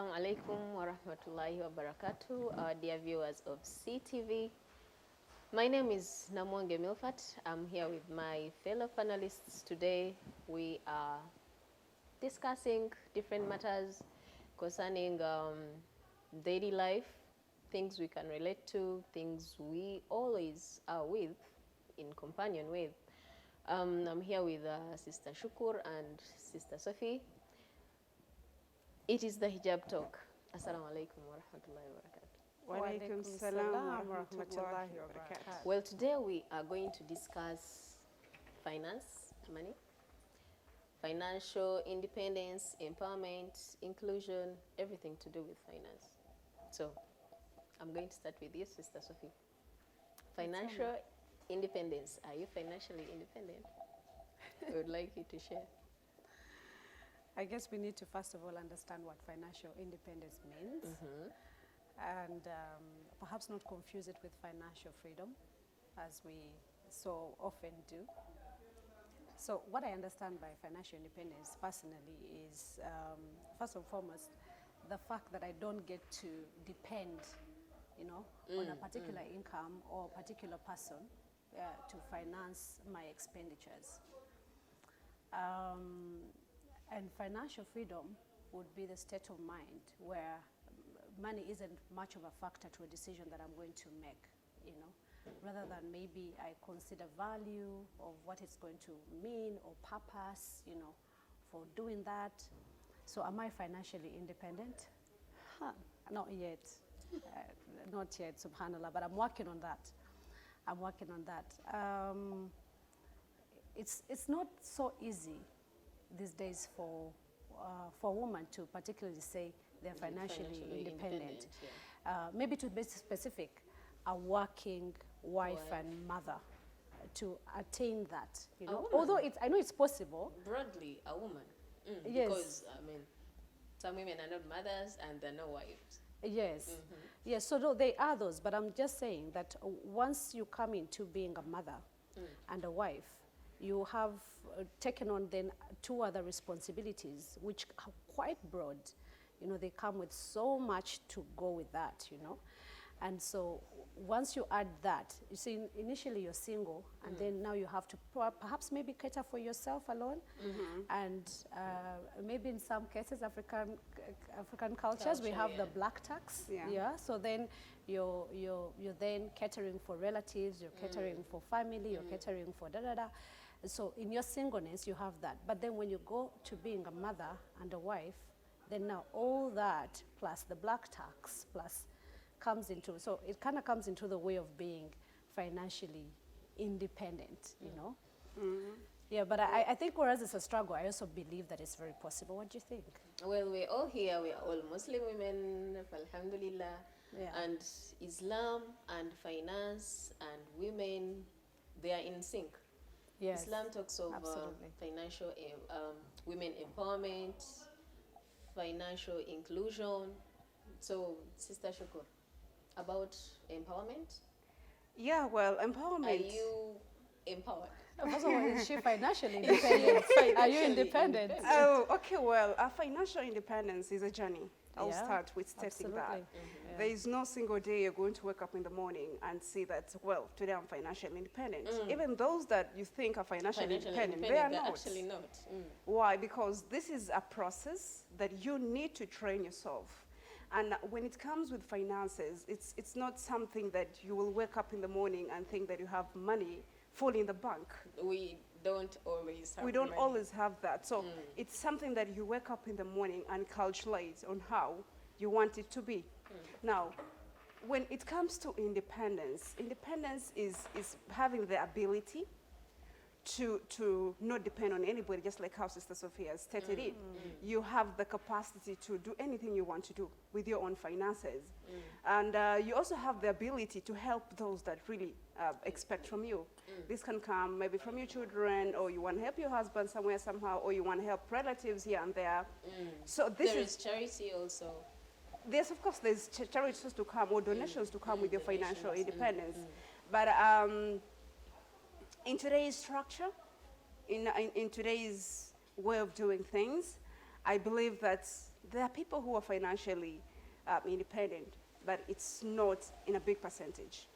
Assalamu alaikum wa rahmatullahi wa barakatuh, dear viewers of CTV. My name is Namwange Milfat. I'm here with my fellow panelists today. We are discussing different matters concerning daily life, things we can relate to, things we always are with, in companion with. I'm here with Sister Shukur and Sister Sophie. It is the Hijab Talk. Assalamu alaikum wa rahmatullahi wa barakatuh. Wa alaikum salam wa rahmatullahi wa barakatuh. Well, today we are going to discuss finance, money, financial independence, empowerment, inclusion, everything to do with finance. So, I'm going to start with you, Sister Sophie. Financial independence. Are you financially independent? I would like you to share. I guess we need to first of all understand what financial independence means, and perhaps not confuse it with financial freedom, as we so often do. So what I understand by financial independence personally is, first and foremost, the fact that I don't get to depend, on a particular income or particular person to finance my expenditures. And financial freedom would be the state of mind where money isn't much of a factor to a decision that I'm going to make, rather than maybe I consider value of what it's going to mean or purpose, for doing that. So am I financially independent? Not yet. Not yet, subhanAllah, but I'm working on that. It's not so easy these days for a woman to particularly say they're financially independent. Maybe to be specific, a working wife and mother to attain that. Although I know it's possible. Broadly, a woman. Yes. Because, some women are not mothers and they're not wives. Yes. Yes, so no, they are those, but I'm just saying that once you come into being a mother and a wife, you have taken on then two other responsibilities, which are quite broad. They come with so much to go with that, And so once you add that, you see, initially you're single, and then now you have to perhaps maybe cater for yourself alone. And maybe in some cases, African cultures, we have the black tax. So then you're then catering for relatives, you're catering for family, you're catering for da-da-da. So in your singleness, you have that. But then when you go to being a mother and a wife, then now all that plus the black tax plus comes into, so it kind of comes into the way of being financially independent, Yeah, but I think whereas it's a struggle, I also believe that it's very possible. What do you think? Well, we're all here. We are all Muslim women, alhamdulillah. And Islam and finance and women, they are in sync. Yes, Islam talks of financial women empowerment, financial inclusion. So, Sister Shukur, about empowerment? Yeah, well, empowerment. Are you empowered? First of all, is she financially independent? Are you independent? Oh, okay, well, financial independence is a journey. I'll start with stating that. There is no single day you're going to wake up in the morning and see that, well, today I'm financially independent. Even those that you think are financially independent, they are not. Actually not. Why? Because this is a process that you need to train yourself. And when it comes with finances, it's not something that you will wake up in the morning and think that you have money full in the bank. We don't always have We don't money. always have that. So it's something that you wake up in the morning and calculate on how you want it to be. Now, when it comes to independence, independence is having the ability to not depend on anybody, just like how Sister Sophia stated it. You have the capacity to do anything you want to do with your own finances. And you also have the ability to help those that really expect from you. This can come maybe from your children, or you want to help your husband somewhere, somehow, or you want to help relatives here and there. So this there is charity also. Yes, of course, there's charities to come or donations to come with your financial independence. But in today's structure, in today's way of doing things, I believe that There are people who are financially independent, but it's not in a big percentage.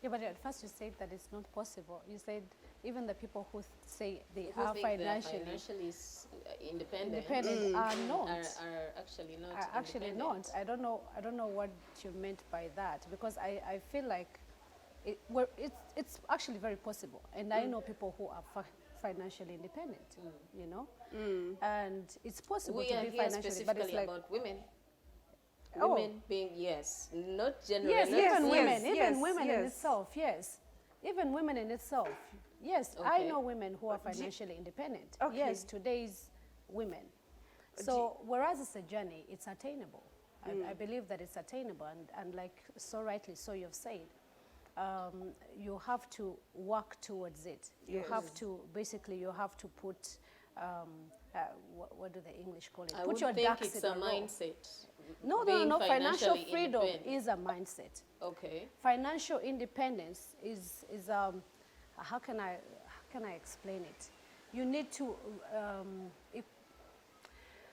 Yeah, but at first you said that it's not possible. You said even the people who say they Who are think they are financially financially independent are not. are actually not Are actually not. independent. I don't know what you meant by that, because I feel like it's actually very possible, and I know people who are financially independent, you know, and it's possible We to are be here financially, but it's specifically like about women. Oh. Women being, yes, not generally. yes, Yes, even yes, women, yes, even women in yes. itself, yes, even women in itself, yes. I Okay. know women who are financially independent. Okay. Yes, today's women. So whereas it's a journey, it's attainable. I believe that it's attainable, and like so rightly so you've said, you have to work towards it. You have to, basically, you have to put, what do the English call it? I Put would your think ducks it's in a a row. mindset. No, being financial financially freedom independent. is a mindset. Okay. Financial independence is how can I explain it? You need to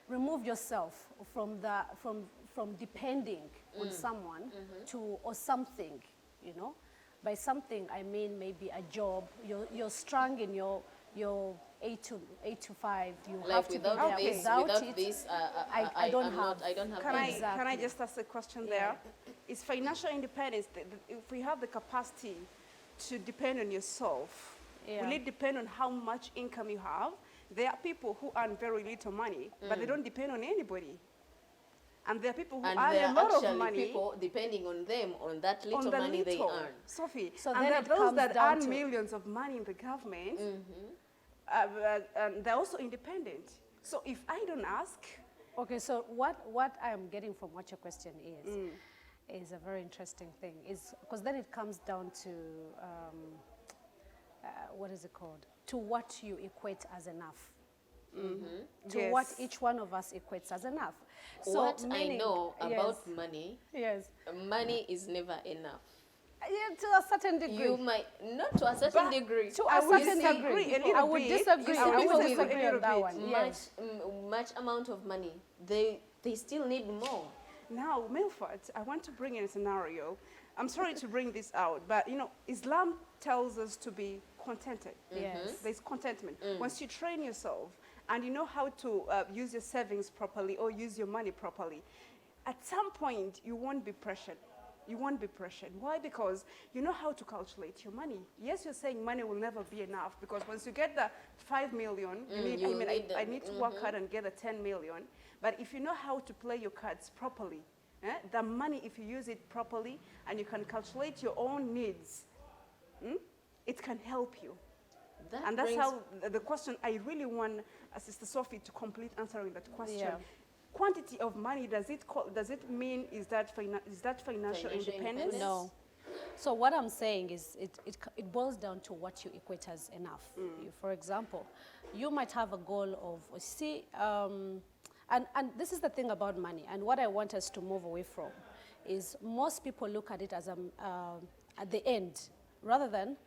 remove yourself from depending on someone or something, you know. By something I mean maybe a job. You're strong in your 8 to 5. You Like have to be without there. this, Without without it, this, I don't have. I don't have. Can any. I just ask a question there? Is financial independence, if we have the capacity to depend on yourself, will it depend on how much income you have? There are people who earn very little money, but they don't depend on anybody. And there are people who And earn there a are lot of actually money people depending on them, on that little on the money they little. earn. Sophie, So and then there are it those comes that down earn to- millions of money in the government, and they're also independent. So if I don't ask, Okay, so what I am getting from what your question is a very interesting thing, is because then it comes down to what is it called? To what you equate as enough. To what Yes. each one of us equates as enough. So What I meaning- know about yes, money, yes, money is never enough. yeah, to a certain degree. You might, not to a certain But degree. To I a would certain disagree degree. a little I would bit. disagree. You I see, would people with disagree a on that little one. bit, Yes. much amount of money, they still need more. now, Milford, I want to bring in a scenario. I'm sorry to bring this out, but you know, Islam tells us to be contented. Yes. There's contentment. Once you train yourself and you know how to use your savings properly or use your money properly, at some point you won't be pressured. You won't be pressured. Why? Because you know how to calculate your money. Yes, you're saying money will never be enough, because once you get the 5 million, I need to work hard and get the 10 million. But if you know how to play your cards properly, the money, if you use it properly and you can calculate your own needs, it can help you. That And that's brings- how the question, I really want Sister Sophie to complete answering that question. Yeah. Quantity of money, does it mean, is that financial Financial independence? independence? No. So what I'm saying is it boils down to what you equate as enough. For example, you might have a goal of, and this is the thing about money, and what I want us to move away from is most people look at it as at the end, rather than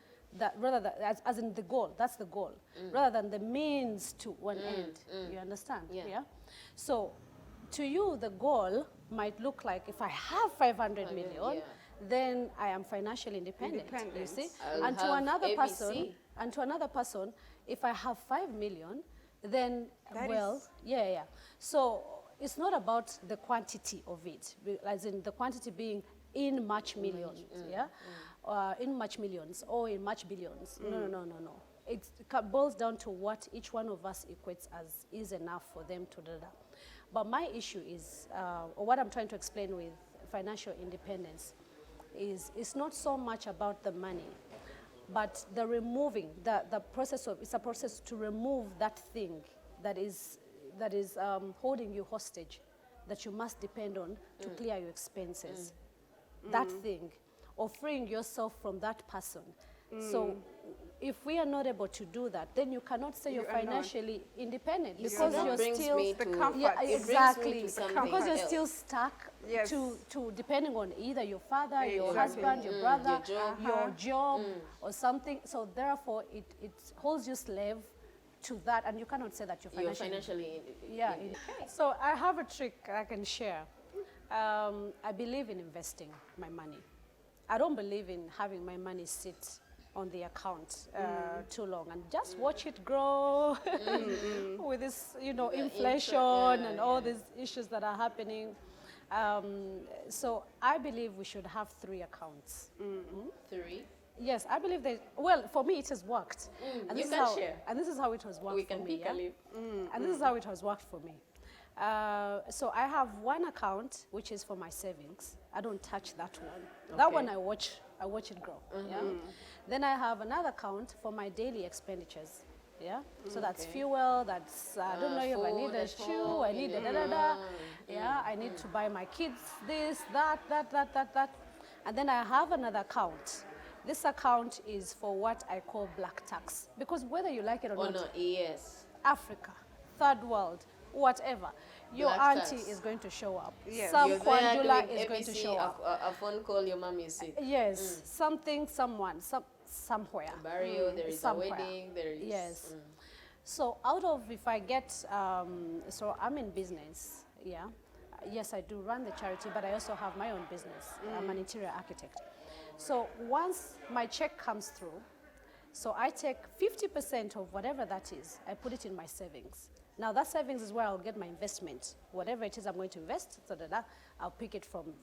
as in the goal. That's the goal, rather than the means to one end. You understand? Yeah. So to you, the goal might look like, if I have 500 million, yeah. then I am financially independent. You Independence. see, I'll and to have another ABC. person, if I have 5 million, then That is- yeah. So it's not about the quantity of it, as in the quantity being in much millions, in much millions or in much billions. No. It boils down to what each one of us equates as is enough for them to do that. But my issue is, or what I'm trying to explain with financial independence, is it's not so much about the money, but the removing, the process of, it's a process to remove that thing that is holding you hostage, that you must depend on to clear your expenses. That thing, or freeing yourself from that person. So if we are not able to do that, then you cannot say you're You are not. financially independent, You because are not. you're brings still me The to- comfort. yeah, It brings me exactly. to something Because you're else. still stuck Yes. to depending on either your father, your Exactly. husband, your brother, your job. your job, or something. So therefore, it holds you slave to that, and you cannot say that you're You're financially. financially Yeah. So I have a trick I can share. I believe in investing my money. I don't believe in having my money sit on the account too long and just watch it grow with this, you know, inflation and all these issues that are happening. So I believe we should have 3 accounts. 3. Yes, I believe that. Well, for me, it has worked. And You this is can how, share. And this is how it has worked We for can me. pick a leaf. And this is how it has worked for me. So I have one account which is for my savings. I don't touch that one. That one I watch it grow. Yeah. Then I have another account for my daily expenditures. Yeah. So that's fuel. That's I don't know if I need a shoe. I need a da da da. Yeah. I need to buy my kids this, that. And then I have another account. This account is for what I call black tax, because whether you like it or Oh not, no, yes. Africa, third world, whatever, your Black auntie tax. is going to show up. Yes. Some You're there Kwandula doing is going to ABC, show up. A phone call, your mom is sick. Yes, something, someone, somewhere. Burial, there is Somewhere. a wedding, there is. Yes. So out of, if I get, so I'm in business, yeah. Yes, I do run the charity, but I also have my own business. I'm an interior architect. So once my check comes through, so I take 50% of whatever that is, I put it in my savings. Now that savings is where I'll get my investment. Whatever it is I'm going to invest, I'll pick it from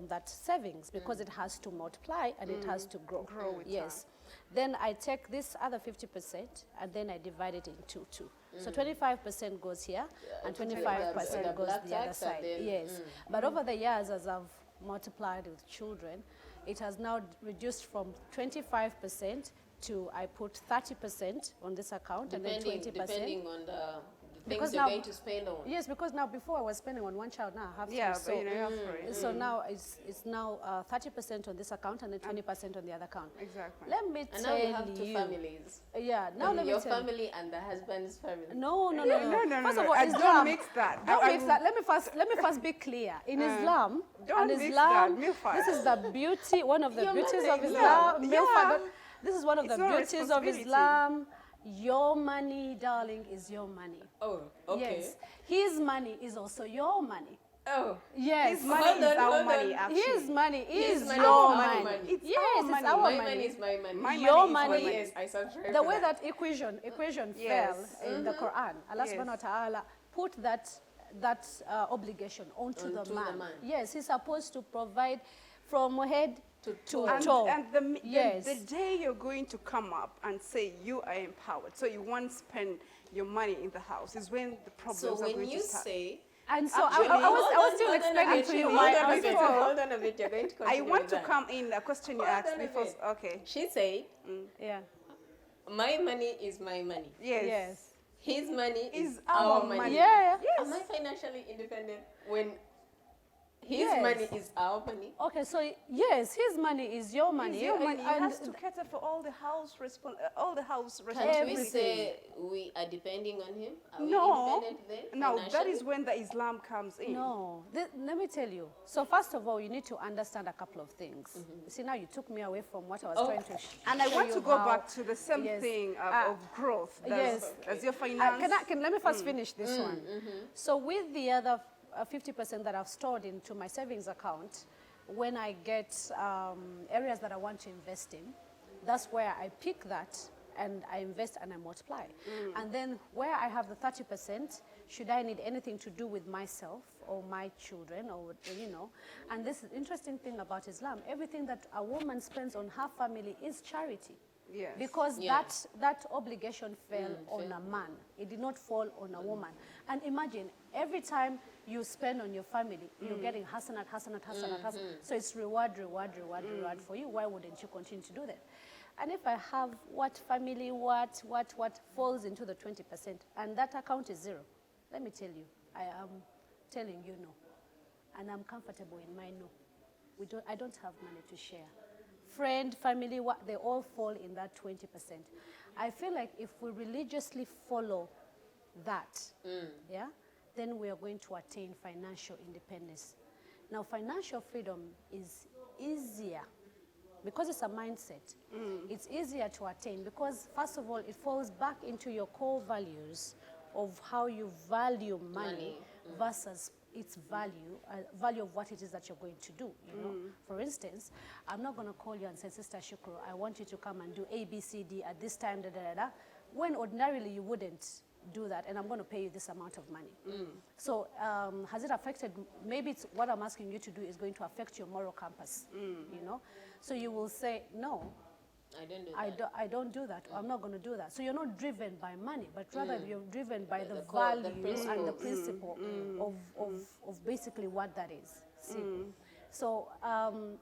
that savings, because it has to multiply and it has to grow. with yes. Then I take this other 50% and then I divide it into 2. So 25% goes here and 25% goes the other side. Yes. But over the years, as I've multiplied with children, it has now reduced from 25% to I put 30% on this account and then 20%. Depending on the Because things you're now- going to spend on. Yes, because now before I was spending on one child, now I have Yeah, three. but you know, you have 3. So now it's now 30% on this account and then 20% on the other account. Exactly. Let me And tell now you have 2 families. Yeah, now let me Your tell you. family and the husband's family. No. No. First of all, I Islam. don't mix that. Don't I mix that. Let me first be clear. In Islam, don't and mix Islam, that. Milford. this is the beauty, one of the Your beauties mother of is Islam. Islam. Milford, Yeah. this is one of It's the your beauties of responsibility. Islam. Your money, darling, is your money. Oh, okay. Yes. His money is also your money. Oh. Yes. His money Hold is on, our hold money, on. actually. His money is His money your is our money. money. It's yes, our it's money. our My money. money is my money. My Your money is money. my Yes, I subscribe The to way that. that equation Yes. fell in the Quran, Allah Yes. subhanahu wa ta'ala put that obligation onto the Onto the man. man. Yes, he's supposed to provide from head to toe. And Yes. the day you're going to come up and say you are empowered, so you won't spend your money in the house, is when the problems So are when going you to start. say, And so Actually, I was still explaining to you why I was bit. wrong. hold on a bit, you're going to I continue want with to that. come in the question you Hold asked on a before. bit. Okay. She said, Yeah. my money is my money. Yes. Yes. His money is Is our our money. money. Yeah. Am I financially independent when his Yes. money is our money? Okay, So yes, his money is your money. it's your money. It And has to cater for all the house Can't we responsibilities. say we are depending on him? Are No. we independent then? No, that financially? is when the Islam comes in. No, let me tell you. So first of all, you need to understand a couple of things. See, now you took me away from what I was trying to And I show want you to go how- back to the same Yes. thing of growth. Yes. Does your finance? Let me first finish this one. So with the other 50% that I've stored into my savings account, when I get areas that I want to invest in, that's where I pick that and I invest and I multiply. And then where I have the 30%, should I need anything to do with myself or my children or, you know, and this is interesting thing about Islam, everything that a woman spends on her family is charity. Yes. Because Yeah. that obligation fell on a man. It did not fall on a woman. And imagine, every time you spend on your family, you're getting hasanat. So it's reward for you. Why wouldn't you continue to do that? And if I have what family, what falls into the 20%, and that account is 0, let me tell you, I am telling you no. And I'm comfortable in my no. I don't have money to share. Friend, family, they all fall in that 20%. I feel like if we religiously follow that, yeah, then we are going to attain financial independence. Now, financial freedom is easier because it's a mindset, it's easier to attain because, first of all, it falls back into your core values of how you value money versus its value of what it is that you're going to do, you know. For instance, I'm not going to call you and say, Sister Shukru, I want you to come and do A, B, C, D at this time, da, da, da, da, when ordinarily you wouldn't do that, and I'm going to pay you this amount of money. So has it affected, maybe it's what I'm asking you to do is going to affect your moral compass, you know. So you will say, no, I don't do that. Or I'm not going to do that. So you're not driven by money, but rather you're driven by the values and the principle of basically what that is. See? So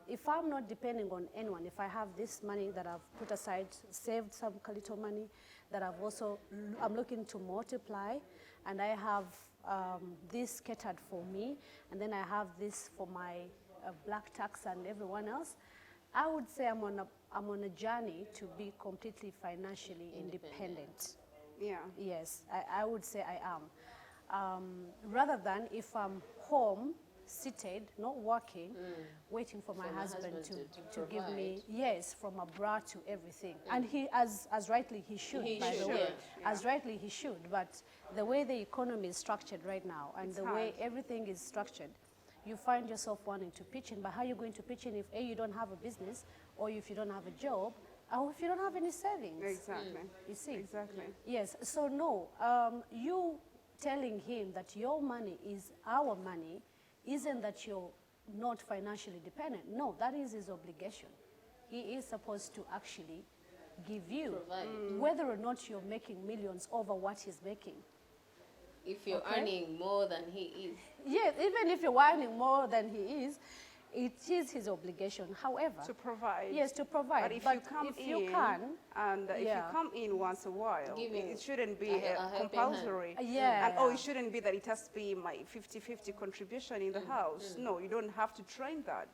if I'm not depending on anyone, if I have this money that I've put aside, saved some little money that I'm looking to multiply, and I have this catered for me, and then I have this for my black tax and everyone else, I would say I'm on a journey to be completely financially independent. Yeah. Yes, I would say I am. Rather than if I'm home, seated, not working, waiting for my husband to give me, yes, from a bra to everything. And he, as rightly he should, by the way. As rightly he should. But the way the economy is structured right now, and the way everything is structured, you find yourself wanting to pitch in. But how are you going to pitch in if A, you don't have a business, or if you don't have a job, or if you don't have any savings? Exactly. You see? Exactly. Yes. So no, you telling him that your money is our money isn't that you're not financially dependent. No, that is his obligation. He is supposed to actually give you, whether or not you're making millions over what he's making. If you're earning more than he is. Yes, even if you're earning more than he is, it is his obligation. However, to provide. Yes, to provide. But if you come in, if you come in once a while, it shouldn't be compulsory. And it shouldn't be that it has to be my 50-50 contribution in the house. No, you don't have to train that.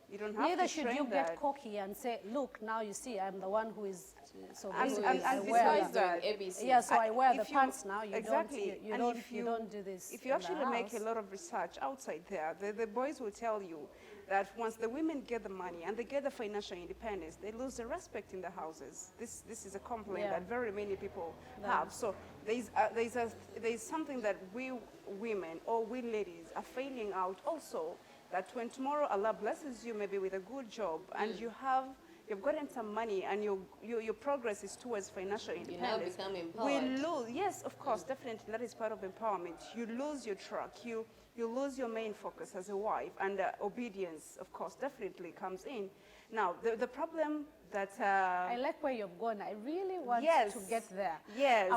You don't have Neither to should train you that. get cocky and say, look, now you see, I'm the one who is, so And basically I wear besides the, that, yeah, so I wear the if you- pants now, you exactly. you don't do this. If you in the actually make a house. lot of research outside there, the boys will tell you that once the women get the money and they get the financial independence, they lose the respect in the houses. This is a complaint that very many people have. So there's something that we women or we ladies are failing out also, that when tomorrow Allah blesses you maybe with a good job and you've gotten some money and your progress is towards financial independence. You now become empowered. We lose, yes, of course, definitely, that is part of empowerment. You lose your track, you lose your main focus as a wife, and obedience, of course, definitely comes in. Now, the problem that... I like where you've gone. I really want to get there. Yes.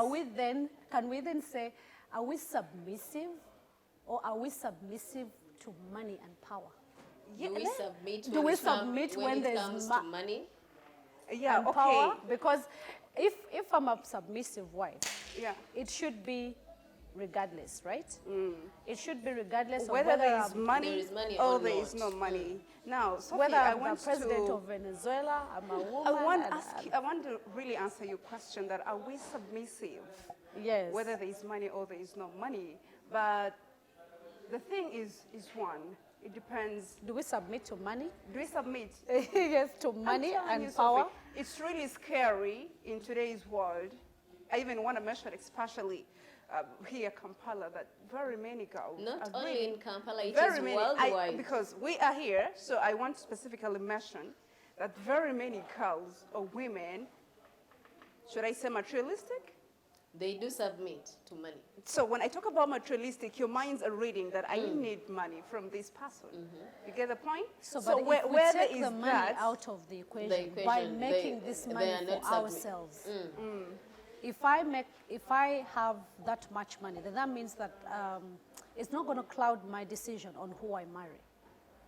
Can we then say, are we submissive, or are we submissive to money and power? Do we submit Do we submit when it comes to money? Yeah, and power? Because if I'm a submissive wife, it should be regardless, right? It should be regardless whether of there is money, there is money or or there not. is no money. Now, Sophie, whether I I'm the want president to... of Venezuela, I'm a woman. I want to really answer your question that are we submissive? Yes. Whether there is money or there is no money. But the thing is one, it depends. Do we submit to money? Do we submit? Yes, to money and power. Sophie, it's really scary in today's world. I even want to mention, especially here, Kampala, that very many girls. Not are only really, in Kampala, it very is many, worldwide. because we are here, so I want to specifically mention that very many girls or women, should I say materialistic? They do submit to money. So when I talk about materialistic, your minds are reading that I need money from this person. You get the point? So but where, if we where take there the is money that, out of the equation by making this money they are for not ourselves, if I have that much money, then that means that it's not going to cloud my decision on who I marry,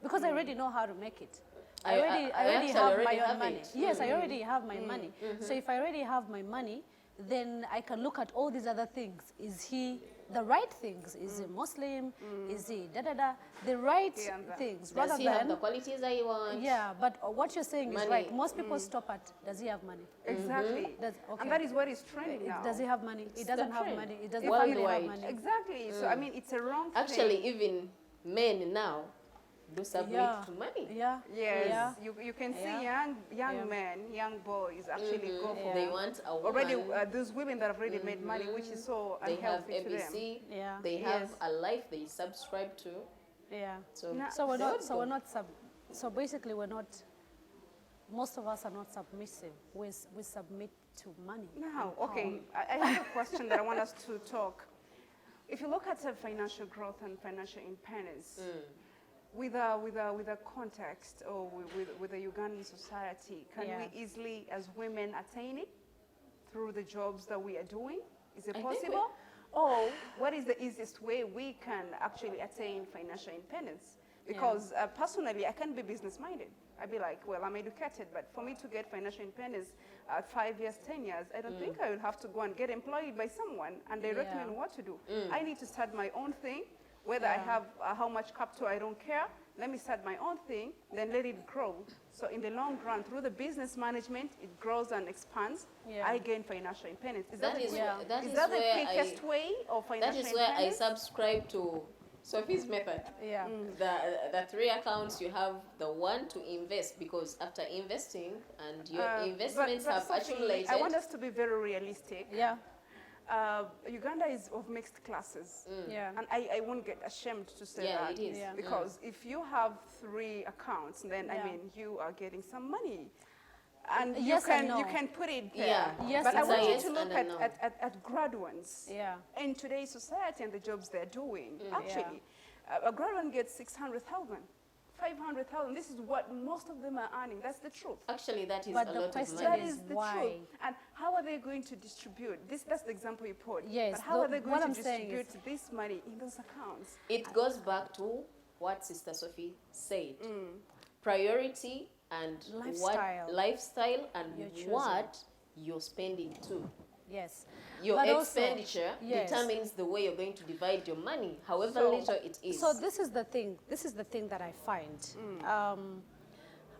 because I already know how to make it. I already have my own money. Yes, I already have my money. So if I already have my money, then I can look at all these other things. Is he the right things? Is he Muslim? Is he da-da-da? The right things. Does he have the qualities I want? Yeah, but what you're saying is right. Most people stop at, does he have money? Exactly. And that is what is trending now. Does he have money? He doesn't have money. He doesn't Worldwide. have money. Exactly. So, I mean, it's a wrong thing. Actually, even men now, do submit Yeah. to money. Yeah. Yes, Yeah. you can see Yeah. young Yeah. men, young boys actually go for They want a woman. already those women that have already made money, which is so They have unhealthy to them. ABC. Yeah. They have Yes. a life they subscribe to. Yeah. So, No. So we're they not. would So go. we're not so basically, we're not. Most of us are not submissive. We submit to money. Now, and okay, I have a question that I want us to talk. If you look at financial growth and financial independence, with a context or with the Ugandan society, can Yeah. we easily, as women, attain it through the jobs that we are doing? Is it I think we- possible? Or what is the easiest way we can actually attain financial independence? Because personally, I can be business-minded. I'd be like, well, I'm educated, but for me to get financial independence at 5 years, 10 years, I don't think I will have to go and get employed by someone and direct me Yeah. on what to do. I need to start my own thing, whether I have how much capital, I don't care. Let me start my own thing, then let it grow. So in the long run, through the business management, it grows and expands. Yeah. I gain financial independence. Is That that, is the, Yeah. where, that is is that the where quickest way of that financial is where I independence? subscribe to Sophie's method. Yeah. The 3 accounts, you have the one to invest, because after investing and your investments but have Sophie, accumulated. I want us to be very realistic. Yeah. Uganda is of mixed classes. Yeah. And I won't get ashamed to say Yeah, that. it is. Yeah. Because if you have 3 accounts, then I Yeah. mean, you are getting some money. And Yes and no. you can put it there. Yeah. Yes But I and want no. you to look Yes and a no. at graduates. Yeah. In today's society and the jobs they're doing, actually, a graduate gets 600,000, 500,000. This is what most of them are earning. That's the truth. Actually, that is But a the lot of question money. That is is the why? truth. And how are they going to distribute? That's the example you put. Yes, But how are they going what to I'm saying is- distribute this money in those accounts? It goes back to what Sister Sophie said. Priority and Lifestyle. what lifestyle and You're choosing. what you're spending to. Yes. Your But also- expenditure yes. determines the way you're going to divide your money, however So- little it is. So this is the thing. This is the thing that I find.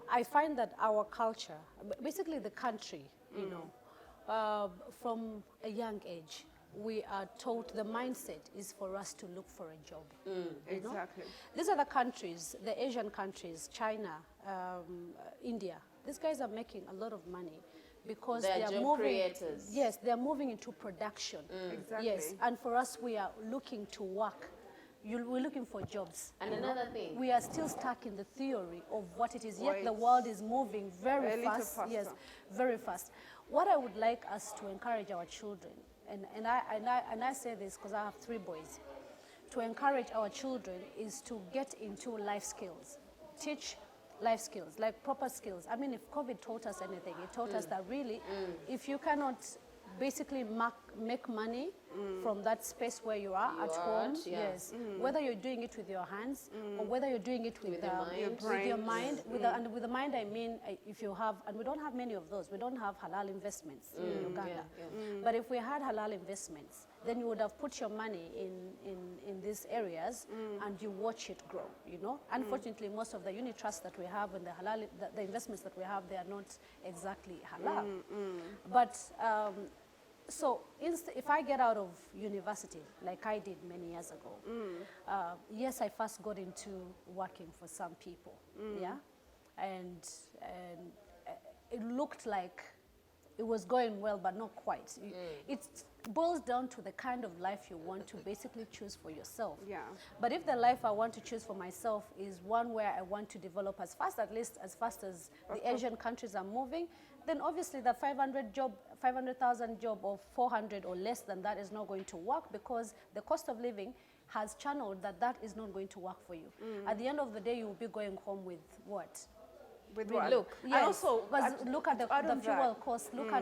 I find that our culture, basically the country, you know, from a young age, we are taught the mindset is for us to look for a job. You know? Exactly. These are the countries, the Asian countries, China, India. These guys are making a lot of money because They're they are job moving. creators. Yes, they are moving into production. Exactly. Yes, and for us, we are looking to work. We're looking for jobs. And another thing, We are still stuck in the theory of what it is, yet the Right. world is moving A very little fast. Yes, faster. very fast. What I would like us to encourage our children, and I say this because I have 3 boys, to encourage our children is to get into life skills, teach life skills, like proper skills. I mean, if COVID taught us anything, it taught us that really, if you cannot basically make money from that space where you are You at are home, at, yeah. yes, whether you're doing it with your hands or whether you're doing it with your mind. with your mind, and with the mind I mean if you have, and we don't have many of those, we don't have halal investments in Uganda, but if we had halal investments, then you would have put your money in these areas and you watch it grow, you know. Unfortunately, most of the unit trusts that we have and the halal, the investments that we have, they are not exactly halal. But so if I get out of university, like I did many years ago, yes, I first got into working for some people, yeah, and it looked like it was going well, but not quite. It boils down to the kind of life you want to basically choose for yourself. Yeah. But if the life I want to choose for myself is one where I want to develop as fast, at least as fast as the Asian countries are moving, then obviously the 500,000 job or 400 or less than that is not going to work, because the cost of living has channeled that is not going to work for you. At the end of the day, you will be going home with what? With what? Look. And Yes, also, but look at the add on fuel that, cost. Look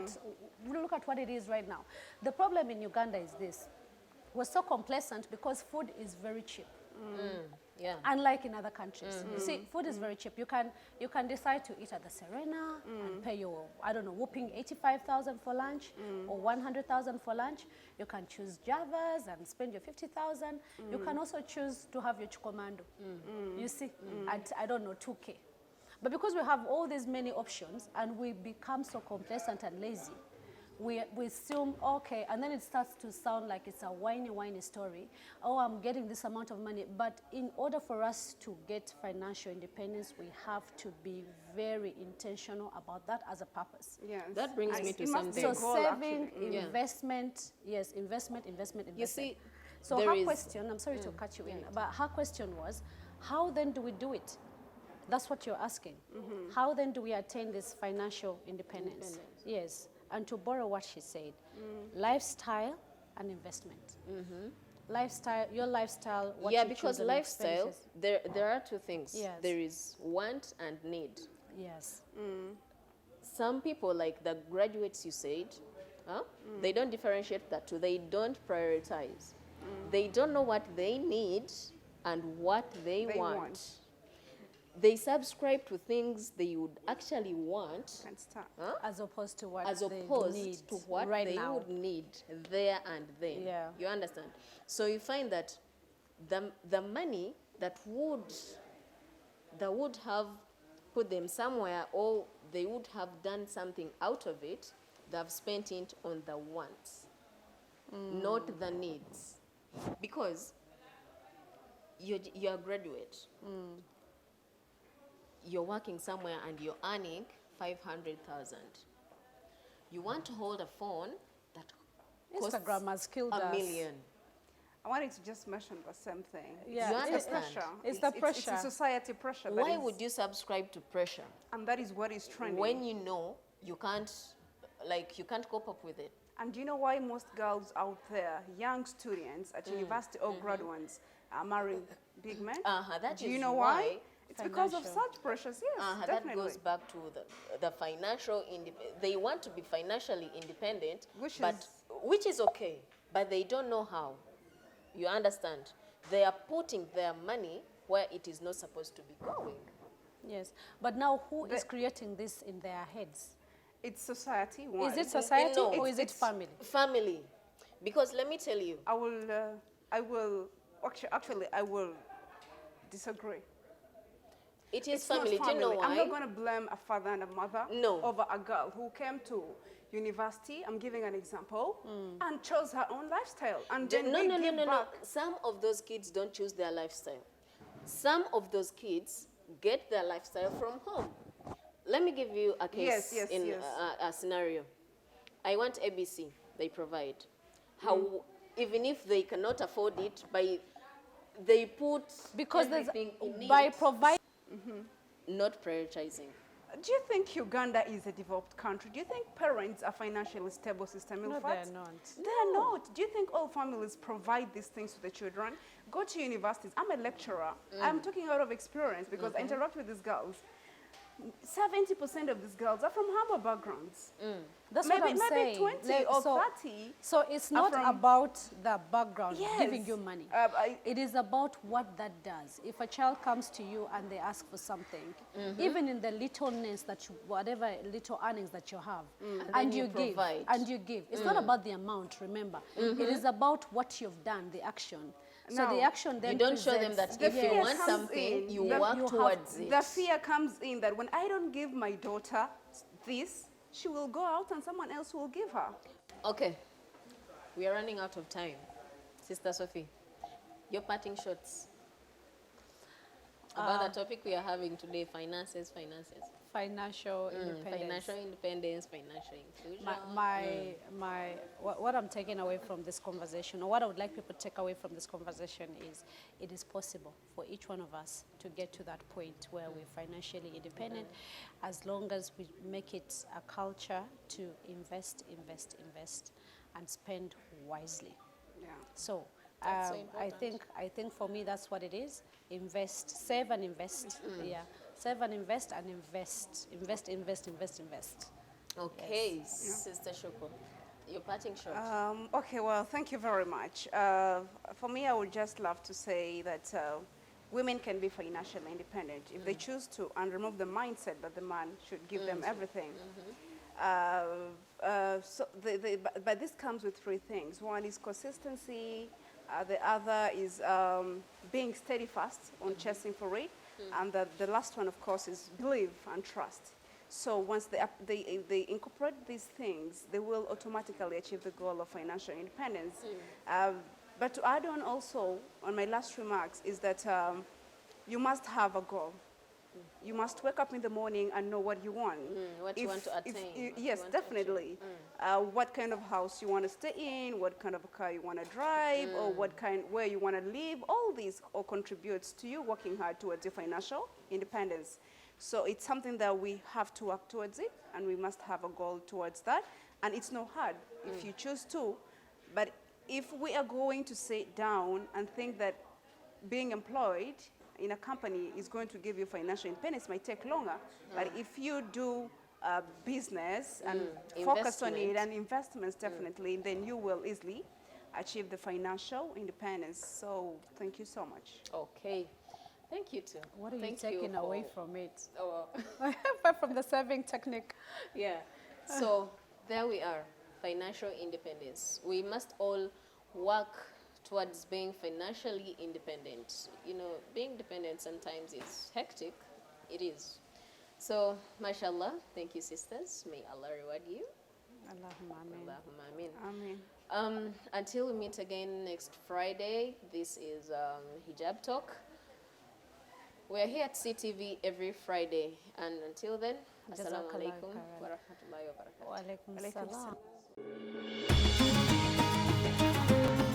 at what it is right now. The problem in Uganda is this: we're so complacent because food is very cheap. yeah. Unlike in other countries, you see, food is very cheap. You can decide to eat at the Serena and pay your, I don't know, whooping 85,000 for lunch or 100,000 for lunch. You can choose Javas and spend your 50,000. You can also choose to have your chukomando. You see, at I don't know 2K. But because we have all these many options and we become so complacent and lazy, we assume, okay, and then it starts to sound like it's a whiny story. Oh, I'm getting this amount of money. But in order for us to get financial independence, we have to be very intentional about that as a purpose. Yes. That brings me to it must be something. a So goal, saving, actually. investment, yes, investment. You see, So there her is- question, I'm sorry to cut you in, but her question was, how then do we do it? That's what you're asking. How then do we attain this financial independence? Yes, and to borrow what she said, lifestyle and investment. Lifestyle, your lifestyle, what yeah, you because choose and lifestyle, expenditures. there are two things. Yes. There is want and need. Yes. Some people, like the graduates you said, they don't differentiate that two. They don't prioritize. They don't know what they need and what they want. They subscribe to things they would actually want, And start. As opposed to what as they opposed need to what right they now. would need there and then. Yeah. You understand? So you find that the money that would have put them somewhere, or they would have done something out of it, they've spent it on the wants, not the needs. Because you're a graduate, you're working somewhere and you're earning 500,000. You want to hold a phone that costs Instagram has killed a us. million. I wanted to just mention the same thing. Yeah, You It's the understand? pressure. It's the It's pressure. a society pressure. that Why is- would you subscribe to pressure And that is what is trending. when you know you can't cope up with it? And do you know why most girls out there, young students at university or graduates, are marrying big men? That Do you is know why? It's because of Financial. such pressures, yes, That definitely. goes back to the financial. They want to be financially independent, which is okay, but they don't know how. You understand? They are putting their money where it is not supposed to be going. Yes, but now who is creating this in their heads? It's society. One. Is it society No, or is it it's- family? Family, because let me tell you, I will disagree. it is It's not family. Do you know why? I'm not going to blame a father and a mother No. over a girl who came to university, I'm giving an example, and chose her own lifestyle. And then No. give back. Some of those kids don't choose their lifestyle. Some of those kids get their lifestyle from home. Let me give you a case Yes, in yes. a scenario. I want ABC, they provide. How, even if they cannot afford it, they put Because there's everything in by it, providing. not prioritizing. Do you think Uganda is a developed country? Do you think parents are financially stable system? No, they're not. They're not. Do you think all families provide these things to the children? Go to universities. I'm a lecturer. I'm talking out of experience because I interact with these girls. 70% of these girls are from humble backgrounds. That's maybe, what I'm saying. Maybe 20 Like, or so, 30. So it's are not from- about the background Yes. giving you money. I- It is about what that does. If a child comes to you and they ask for something, even in the littleness that you, whatever little earnings that you have, then and you you give, provide. and you give. It's not about the amount, remember. It is about what you've done, the action. So Now, the action then You don't show them presents- that if you fear want comes something, in, you that work you have- towards it. The fear comes in that when I don't give my daughter this, she will go out and someone else will give her. Okay, we are running out of time. Sister Sophie, your parting shots about the topic we are having today, finances. financial independence. Financial independence, financial inclusion. What I'm taking away from this conversation, or what I would like people to take away from this conversation is, it is possible for each one of us to get to that point where we're financially independent, as long as we make it a culture to invest, and spend wisely. Yeah. So That's so I important. think for me that's what it is. Invest, save and invest. Yeah, save and invest, invest. Okay, Sister Shoko, your parting shot. Okay, well, thank you very much. For me, I would just love to say that women can be financially independent if they choose to, and remove the mindset that the man should give them everything. But this comes with three things. One is consistency. The other is being steadfast on chasing for it. And the last one, of course, is believe and trust. So once they incorporate these things, they will automatically achieve the goal of financial independence. But to add on also, on my last remarks, is that you must have a goal. You must wake up in the morning and know what you want. What you want to attain. Yes, definitely. What kind of house you want to stay in, what kind of a car you want to drive, or where you want to live. All these all contributes to you working hard towards your financial independence. So it's something that we have to work towards it, and we must have a goal towards that. And it's not hard if you choose to. But if we are going to sit down and think that being employed in a company is going to give you financial independence, might take longer. But if you do business and focus on it, and investments definitely, then you will easily achieve the financial independence. So thank you so much. Okay. Thank you too. What are you Thank taking away from it? Oh, Apart from the saving technique. yeah. So there we are, financial independence. We must all work towards being financially independent. You know, being dependent sometimes is hectic. It is. So, mashallah, thank you, sisters. May Allah reward you. Allahumma amin. Allahumma amin. Amen. Until we meet again next Friday, this is Hijab Talk. We're here at CTV every Friday. And until then, assalamu alaikum wa rahmatullahi wa barakatuh. Wa alaikum Alaikum salam. salam.